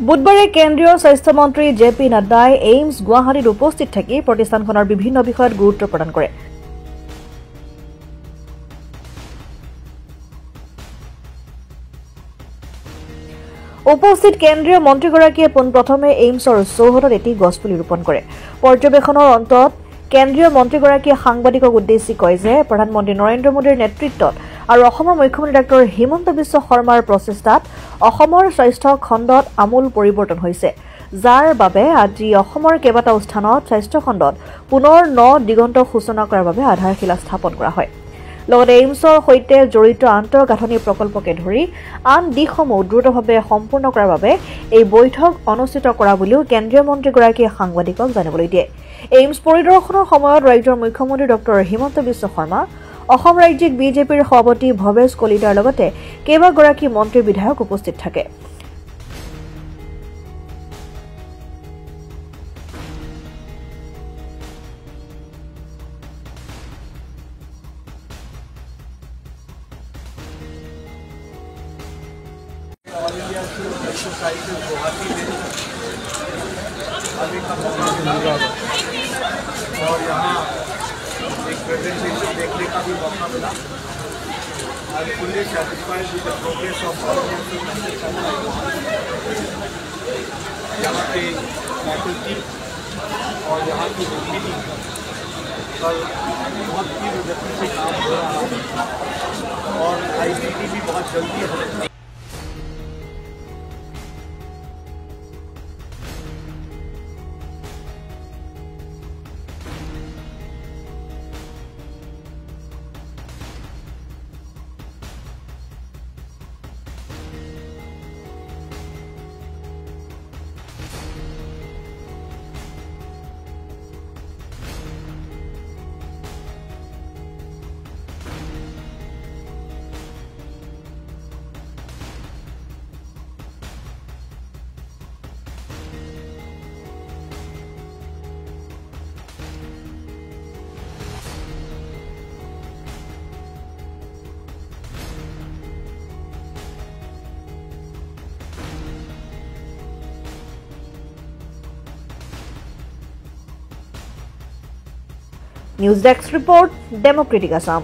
বুধবাৰে কেন্দ্ৰীয় স্বাস্থ্য মন্ত্ৰী জে পি নাড্ডাই এইমছ গুৱাহাটীত উপস্থিত থাকি প্ৰতিষ্ঠানখনৰ বিভিন্ন বিষয়ত গুৰুত্ব প্ৰদান কৰে। উপস্থিত কেন্দ্ৰীয় মন্ত্ৰীগৰাকীয়ে পোনপ্ৰথমে এইমছৰ চৌহদত এটি গছপুলি ৰোপণ কৰে। পৰ্যবেক্ষণৰ অন্তত কেন্দ্ৰীয় মন্ত্ৰীগৰাকীয়ে সাংবাদিকক উদ্দেশ্যি কয় যে প্ৰধানমন্ত্ৰী নৰেন্দ্ৰ মোদীৰ নেতৃত্বত আৰু অসমৰ মুখ্যমন্ত্ৰী ডক্টৰ হিমন্ত বিশ্ব শৰ্মাৰ প্ৰচেষ্টাত অসমৰ স্বাস্থ্য খণ্ডত আমূল পৰিৱৰ্তন হৈছে, যাৰ বাবে আজি অসমৰ কেইবাটাও স্থানত স্বাস্থ্য খণ্ডত পুনৰ দিগন্ত সূচনা কৰাৰ বাবে আধাৰশিলা স্থাপন কৰা হয়। লগতে এইমছৰ সৈতে জড়িত আন্তঃগাঁথনি প্ৰকল্পকে ধৰি আন দিশসমূহ দ্ৰুতভাৱে সম্পূৰ্ণ কৰাৰ বাবে এই বৈঠক অনুষ্ঠিত কৰা বুলিও কেন্দ্ৰীয় মন্ত্ৰীগৰাকীয়ে সাংবাদিকক জানিবলৈ দিয়ে। এইমছ পৰিদৰ্শনৰ সময়ত ৰাজ্যৰ মুখ্যমন্ত্ৰী ডক্টৰ হিমন্ত বিশ্ব শৰ্মা, অসম ৰাজ্যিক বিজেপিৰ সভাপতি ভৱেশ কলিতাৰ লগতে কেইবাগৰাকী মন্ত্ৰী বিধায়ক উপস্থিত থাকে। ऑल इंडिया सोसाइटी गुवाहाटी में आने का मौका मिला और यहाँ एक प्रेजेंटेशन देखने का भी मौका मिला। I am fully satisfied with the progress of all यहाँ के फैकल्टी और यहाँ की मीटिंग कल बहुत तीव्र गति से काम हो रहा है और ICT भी बहुत जल्दी है। News desk report, democratic Assam.